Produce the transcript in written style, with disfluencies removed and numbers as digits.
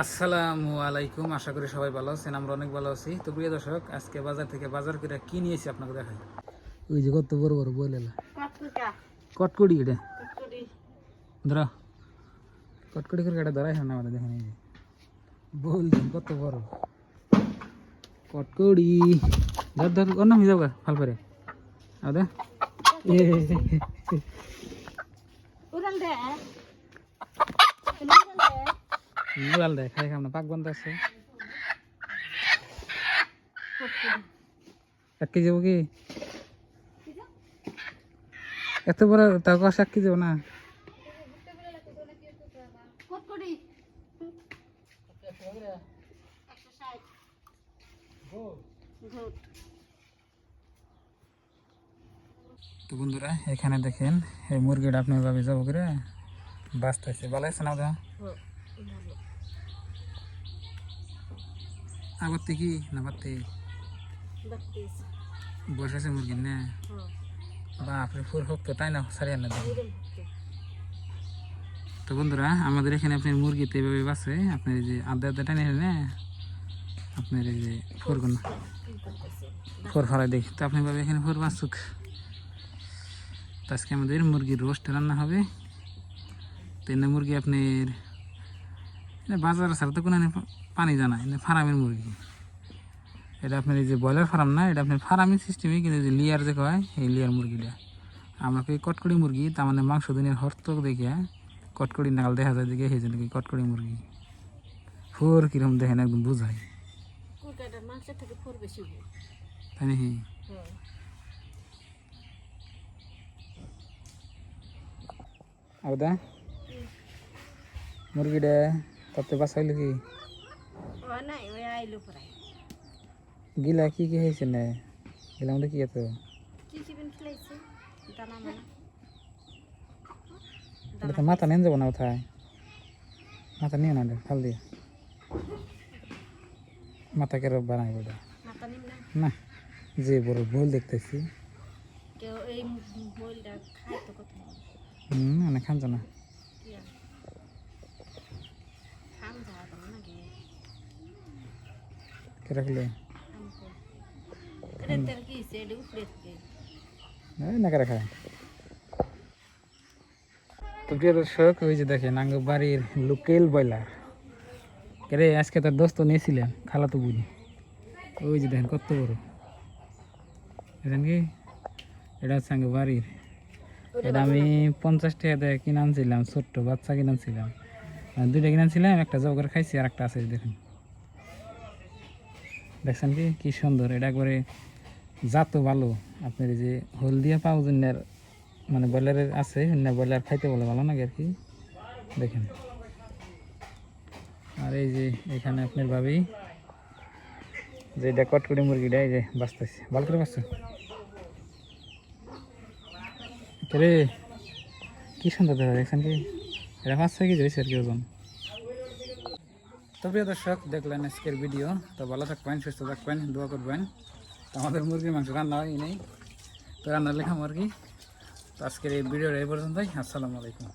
আসসালামু আলাইকুম, আশা করি সবাই ভালো আছেন। আমরা অনেক ভালো আছি। তো প্রিয় দর্শক, আজকে বাজার থেকে বাজার করে কি নিয়েছি আপনাকে দেখাই। ওই যে কত বড় বড় বলেলা কটকড়ি, এটা ধরা কটকড়ি করে এটা ধরাই হয় না আমাদের, দেখেন এই যে বলছেন কত বড় কটকড়ি। ধর ধর অন্য হয়ে যাবো ফাল করে আদা উড়াল দেয় খাই খাম না, পাক বন্ধ আছে। 1 কেজি যাবো কি এত বড়, তাও 1 কেজি যাবো না। তো বন্ধুরা, এখানে দেখেন এই মুরগিটা আপনার ভাবে যাবো করে বাঁচতেছে। ভালো আছে না ওটা? আবার কি না বাড়তে বসে আছে মুরগির না? বাপরে, ফুর হোক তো তাই না, সারিয়ে না দেখেন। তো বন্ধুরা, আমাদের এখানে আপনার মুরগিতে এভাবে বাঁচে। আপনার এই যে আধা আধা টাইনে না, আপনার এই যে ফোরগুলো ফোর ফরাই দেখি। তো আপনি ভাবে এখানে ফোর বাঁচুক। তো আজকে আমাদের মুরগির রোস্ট রান্না হবে। তো এনে মুরগি আপনার বাজার ছাড়া তো কোনো পানি জানা, এনে ফার্মের মুরগি। এটা আপনার এই যে ব্রয়লার ফার্ম না, এটা আপনার ফার্মিং সিস্টেমে, কিন্তু যে লিয়ার যে কয় এই লিয়ার মুরগিটা। আমাকে কটকড়ি মুরগি, তার মানে মাংস দিনের হরতক দেখে কটকড়ি নাগাল দেখা যায়, দেখে সেই জন্য কটকড়ি মুরগি। ফোর কিরকম দেখেন, একদম বুঝায় তাই নাকি? আদা মুরগিটা তাতে বাঁচাইল কি গিলা কি কি হয়েছে না? গিলা মধ্যে কি এত মাথা নেন যাবো না, কোথায় মাথা নিয়ে না ফাল দিয়ে মাথা কেন বানাই ওটা না, যে বড় ভুল দেখতেছি। অনেক খান না কে রাখলে না কে রাখা। তো প্রিয় দর্শক, ওই যে দেখেন আঙ্গ বাড়ির লোকেল ব্রয়লার। রে আজকে তার দোস্ত নিয়েছিলেন, খালা তো বুঝি। ওই যে দেখেন কত বড়, দেখেন কি? এটা হচ্ছে আঙ্গ বাড়ির। এটা আমি 50 টাকা দিয়ে কিনে আনছিলাম, ছোট্ট বাচ্চা কিনে আনছিলাম। 2টা কিনে আনছিলাম, একটা জব করে খাইছি, আর একটা আছে দেখেন। দেখছেন কি কি সুন্দর। এটা একবারে জাতও ভালো। আপনার এই যে হলদিয়া পাউজনের মানে ব্রয়লারের আছে, ব্রয়লার খাইতে বলে ভালো লাগে আর কি। দেখেন, আর এই যে এখানে আপনার ভাবি যে এটা কটকড়ি মুরগিটা এই যে বাঁচতেছে, ভালো করে বাঁচছে রে, কি সুন্দর দেখা। দেখছেন কি? এটা 5-6 কেজি হয়েছে আর কি ওজন। তো প্রিয় দর্শক, দেখলেন আজকের ভিডিও। তো ভালো থাকবেন, সুস্থ থাকবেন, দোয়া করবেন। তো আমাদের মুরগির মাংস রান্না হয় নেই, তো রান্নার লেখা মুরগি। তো আজকের এই ভিডিওটা এই পর্যন্তই। আসসালামু আলাইকুম।